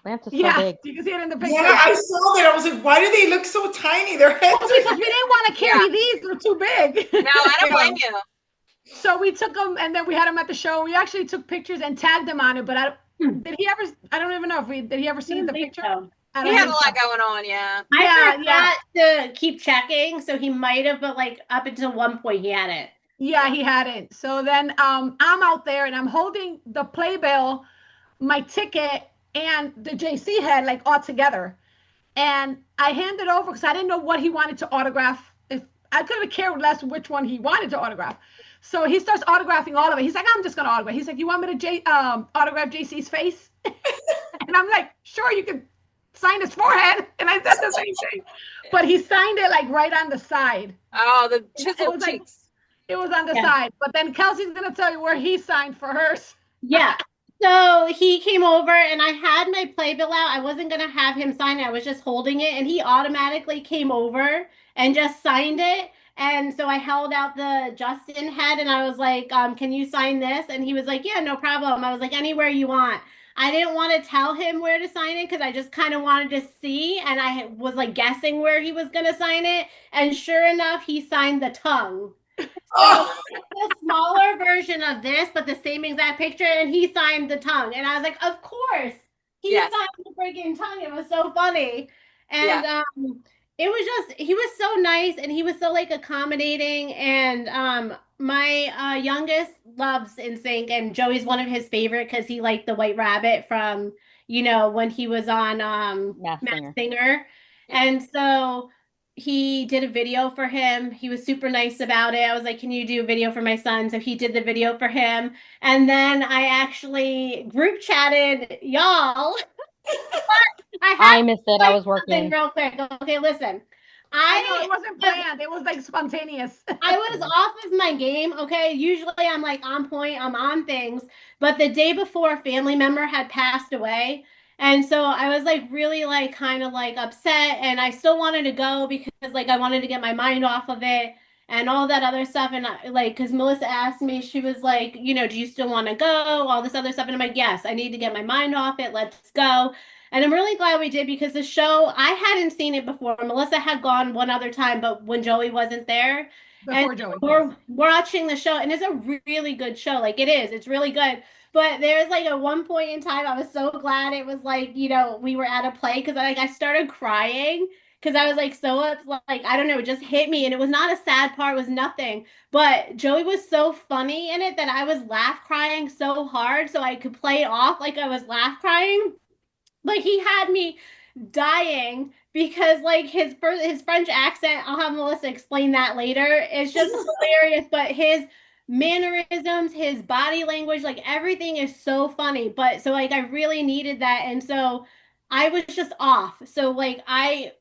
Lance is so big. You can see it in the picture. Yeah, I saw that. I was like, why do they look so tiny? Their heads. Because we didn't want to carry these; they're too big. No, I don't blame you. So we took them, and then we had them at the show. We actually took pictures and tagged them on it. But did he ever? I don't even know if did he ever see the picture. So. He had a lot going on, yeah. I forgot to keep checking, so he might have, but like up until one point he had it. Yeah, he had it. So then I'm out there and I'm holding the playbill, my ticket, and the JC head like all together. And I handed over because I didn't know what he wanted to autograph. If I couldn't care less which one he wanted to autograph. So he starts autographing all of it. He's like, I'm just gonna autograph. He's like, you want me to autograph JC's face? And I'm like, sure, you can sign his forehead. And I said the same thing. But he signed it like right on the side. Oh, the It chiseled was like, cheeks. it was on the side. But then Kelsey's gonna tell you where he signed for hers. Yeah. So he came over and I had my playbill out. I wasn't going to have him sign it. I was just holding it and he automatically came over and just signed it. And so I held out the Justin head and I was like, can you sign this? And he was like, yeah, no problem. I was like, anywhere you want. I didn't want to tell him where to sign it because I just kind of wanted to see. And I was like guessing where he was going to sign it. And sure enough, he signed the tongue. So the smaller version of this, but the same exact picture, and he signed the tongue. And I was like, of course, he signed the freaking tongue. It was so funny. And it was just, he was so nice and he was so like accommodating. And my youngest loves NSYNC, and Joey's one of his favorite because he liked the White Rabbit from, when he was on Masked Singer. And so he did a video for him. He was super nice about it. I was like, can you do a video for my son? So he did the video for him. And then I actually group chatted y'all. I missed it. I was working. Real quick. Okay, listen. I know it wasn't planned. It was like spontaneous. I was off of my game. Okay. Usually I'm like on point. I'm on things. But the day before, a family member had passed away. And so I was like really like kind of like upset, and I still wanted to go because like I wanted to get my mind off of it and all that other stuff. And because Melissa asked me, she was like, do you still want to go? All this other stuff. And I'm like, yes, I need to get my mind off it. Let's go. And I'm really glad we did because the show, I hadn't seen it before. Melissa had gone one other time, but when Joey wasn't there. Before Joey. We're watching the show, and it's a really good show. Like it is. It's really good. But there's like at one point in time, I was so glad it was like, we were at a play because I started crying because I was like like, I don't know, it just hit me. And it was not a sad part, it was nothing. But Joey was so funny in it that I was laugh crying so hard so I could play it off like I was laugh crying. But he had me dying because like his French accent, I'll have Melissa explain that later. It's just hilarious, but his mannerisms, his body language, like everything is so funny. But so like I really needed that, and so I was just off. So like I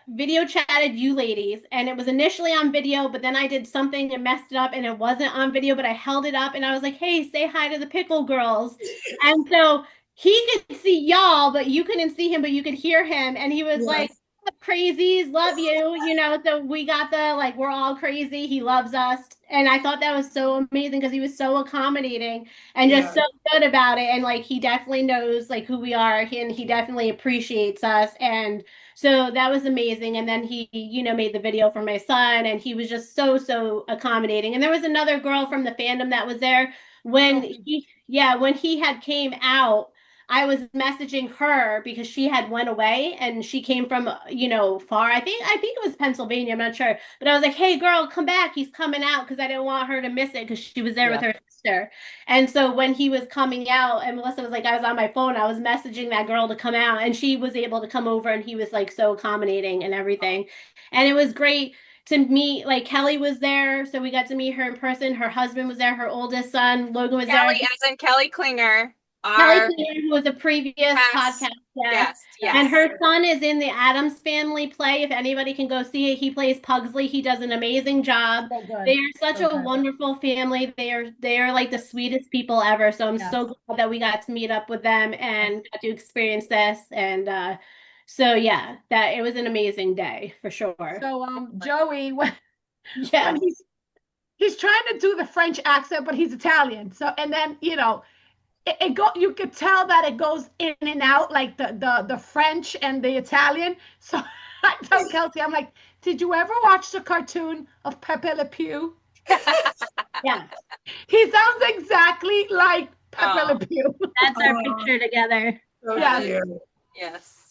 video chatted you ladies, and it was initially on video, but then I did something and messed it up and it wasn't on video, but I held it up and I was like, hey, say hi to the pickle girls. And so he could see y'all, but you couldn't see him, but you could hear him. And he was like, crazies, love you, so we got the, like, we're all crazy. He loves us. And I thought that was so amazing because he was so accommodating and just so good about it. And like, he definitely knows like who we are, and he definitely appreciates us. And so that was amazing. And then he, made the video for my son, and he was just so accommodating. And there was another girl from the fandom that was there when he had came out. I was messaging her because she had went away and she came from, far. I think it was Pennsylvania. I'm not sure. But I was like, hey, girl, come back. He's coming out, because I didn't want her to miss it because she was there with her sister. And so when he was coming out, and Melissa was like, I was on my phone, I was messaging that girl to come out, and she was able to come over, and he was like so accommodating and everything. And it was great to meet, like Kelly was there. So we got to meet her in person. Her husband was there. Her oldest son, Logan, was Kelly, there. as in Kelly Klinger. Kelly Klinger, who was a previous podcast guest. Yes. And her son is in the Addams Family play. If anybody can go see it, he plays Pugsley. He does an amazing job. They are such a wonderful family. They are like the sweetest people ever. So I'm so glad that we got to meet up with them and got to experience this. And so yeah, that it was an amazing day for sure. So Joey, when he's trying to do the French accent, but he's Italian. So, and then you could tell that it goes in and out, like the French and the Italian. So I tell Kelsey, I'm like, did you ever watch the cartoon of Pepe Le Pew? Yeah. He sounds exactly like Pepe Le Pew. That's our picture together. Yes.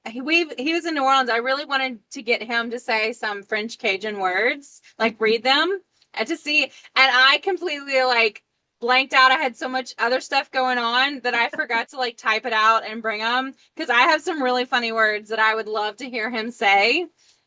He was in New Orleans, I really wanted to get him to say some French Cajun words, like read them, and to see, and I completely like blanked out. I had so much other stuff going on that I forgot to like type it out and bring them, because I have some really funny words that I would love to hear him say.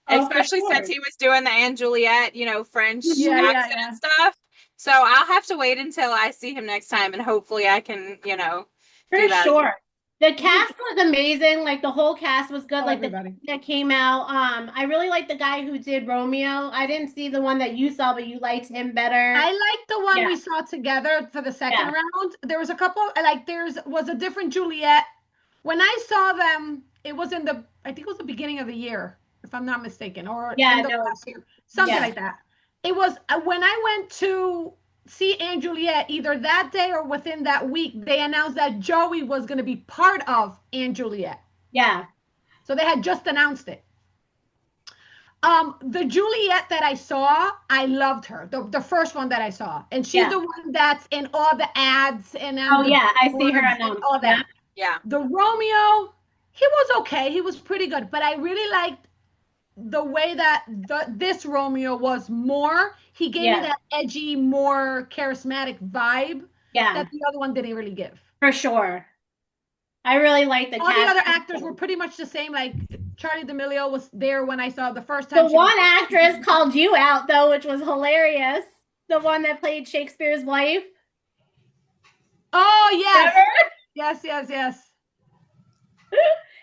especially sure. since he was doing the Anne Juliet, French Yeah, accent yeah. and stuff. So I'll have to wait until I see him next time, and hopefully I can, For do that. sure. The cast was amazing. Like the whole cast was good. Oh, Like everybody. the that came out. I really like the guy who did Romeo. I didn't see the one that you saw, but you liked him better. I liked the one Yeah. we saw together for the second Yeah. round. There was a couple, was a different Juliet. When I saw them, it was I think it was the beginning of the year, if I'm not mistaken, or end of last year, something like that. It was when I went to see Anne Juliet, either that day or within that week, they announced that Joey was going to be part of Anne Juliet. Yeah. So they had just announced it. The Juliet that I saw, I loved her. The first one that I saw, and she's the one that's in all the ads and I see her and all that. Yeah. The Romeo, he was okay. He was pretty good, but I really liked the way that this Romeo was more. He gave me that edgy, more charismatic vibe that the other one didn't really give. For sure. I really like the all cast. the other actors were pretty much the same. Like Charlie D'Amelio was there when I saw the first time. The one actress called you out though, which was hilarious. The one that played Shakespeare's wife. Oh yes. Remember? Yes.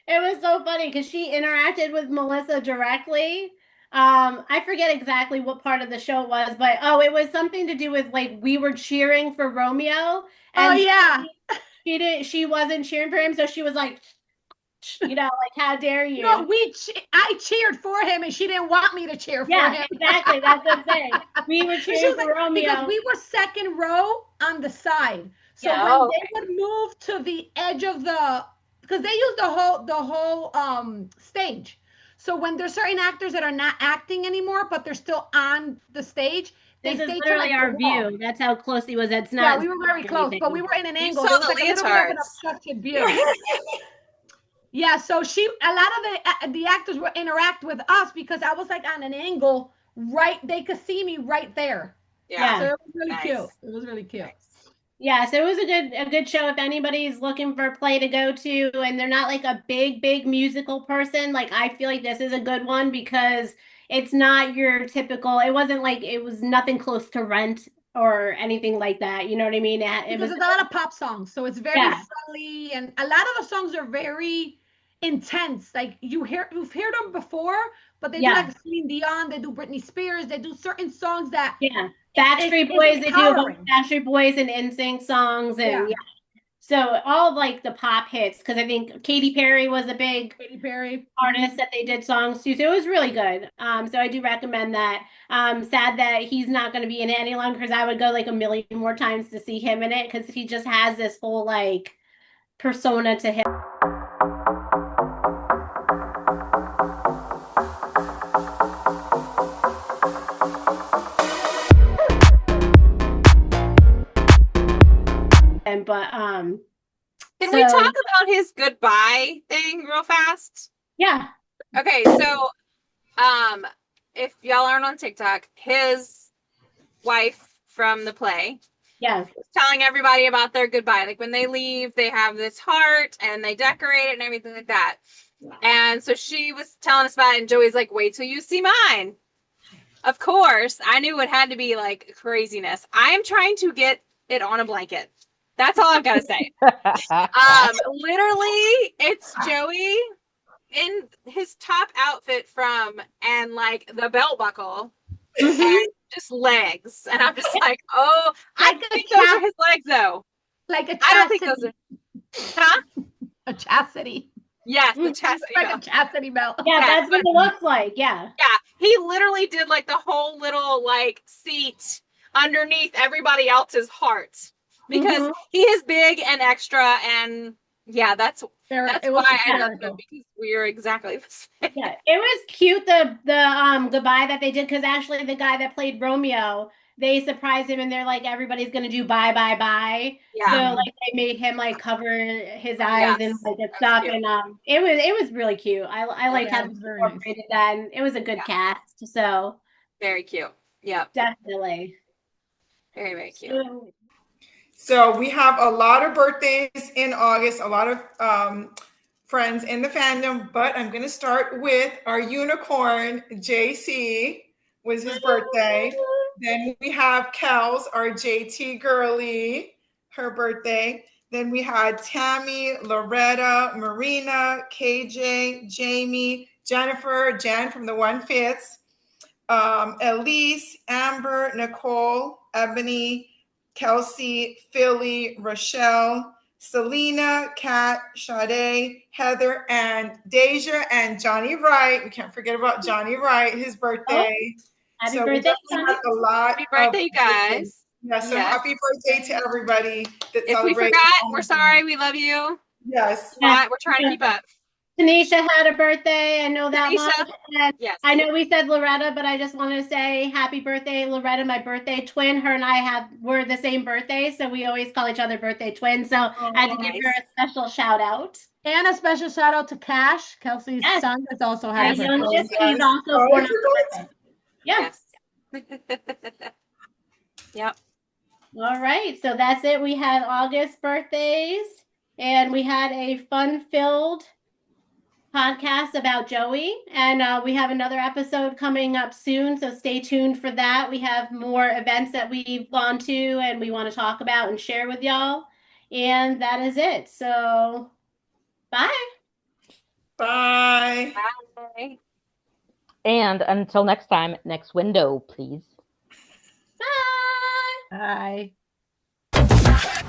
It was so funny because she interacted with Melissa directly. I forget exactly what part of the show it was, but it was something to do with like we were cheering for Romeo. And she wasn't cheering for him, so she was like, like, how dare you? No, I cheered for him, and she didn't want me to cheer for him. Exactly. That's what I'm saying. We were cheering for Romeo because we were second row on the side. So when they would move to the edge of because they use the whole stage. So when there's certain actors that are not acting anymore, but they're still on the stage. This is literally our view. That's how close he was. It's not. Yeah, we were very close, but we were in an angle. Saw it was the like a little bit of an leotards. obstructed view. Yeah, so a lot of the actors would interact with us because I was like on an angle, right? They could see me right there. Yeah, so it was really cute. It was really cute. Yeah, so it was a good show if anybody's looking for a play to go to and they're not like a big musical person. Like I feel like this is a good one because it's not your typical. It wasn't like it was nothing close to Rent or anything like that. You know what I mean? It was a lot of pop songs, so it's very friendly, and a lot of the songs are very intense. Like you've heard them before, but they do like Celine Dion, they do Britney Spears, they do certain songs that Backstreet Boys, they do a bunch of Backstreet Boys and NSYNC songs, and so all of like the pop hits, because I think Katy Perry was a big artist that they did songs to, so it was really good. So I do recommend that. Sad that he's not going to be in it any longer, because I would go like a million more times to see him in it, because he just has this whole like persona to him. But can we talk about his goodbye thing real fast? Yeah. Okay, so if y'all aren't on TikTok, his wife from the play was telling everybody about their goodbye. Like when they leave, they have this heart and they decorate it and everything like that. And so she was telling us about it, and Joey's like, wait till you see mine. Of course, I knew it had to be like craziness. I am trying to get it on a blanket. That's all I've got to say. Literally, it's Joey in his top outfit and like the belt buckle and just legs. And I'm just like, oh, I think those are his legs though. Like a chastity. I don't think those are. A chastity. Yes, the chastity like belt. a chastity belt. Yeah, that's what it looks like. Yeah. Yeah, he literally did like the whole little like seat underneath everybody else's heart. Because he is big and extra, and that's why I love him, because we're exactly the same. Yeah, it was cute the goodbye that they did, because actually the guy that played Romeo, they surprised him and they're like, everybody's gonna do bye. Yeah. So like they made him like cover his eyes and like stuff, cute. And it was really cute. I liked how they incorporated that, and it was a good cast. So very cute. Yeah, definitely. Very, very cute. So we have a lot of birthdays in August, a lot of friends in the fandom, but I'm going to start with our unicorn, JC, was his birthday. Then we have Kels, our JT girly, her birthday. Then we had Tammy, Loretta, Marina, KJ, Jamie, Jennifer, Jen from the 1/5, Elise, Amber, Nicole, Ebony, Kelsey, Philly, Rochelle, Selena, Kat, Sade, Heather, and Deja, and Johnny Wright. We can't forget about Johnny Wright, his birthday. Happy So we birthday, definitely have a lot Happy birthday, of you guys. Yeah, so Yes. happy birthday to everybody that If we celebrates. forgot, we're sorry. We love you. Yes. We're trying to keep up. Tanisha had a birthday. I know that Tanisha, much. And yes. I know we said Loretta, but I just want to say happy birthday, Loretta, my birthday twin. Her and I we're the same birthday, so we always call each other birthday twins. So I had to give her a special shout out. And a special shout out to Cash, Kelsey's son, that's also had a birthday. Youngest, he's also born on birthday. Yes. Yep. All right, so that's it. We had August birthdays, and we had a fun-filled podcast about Joey, and we have another episode coming up soon, so stay tuned for that. We have more events that we've gone to and we want to talk about and share with y'all, and that is it. So bye. Bye. Bye. And until next time, next window, please. Bye. Bye.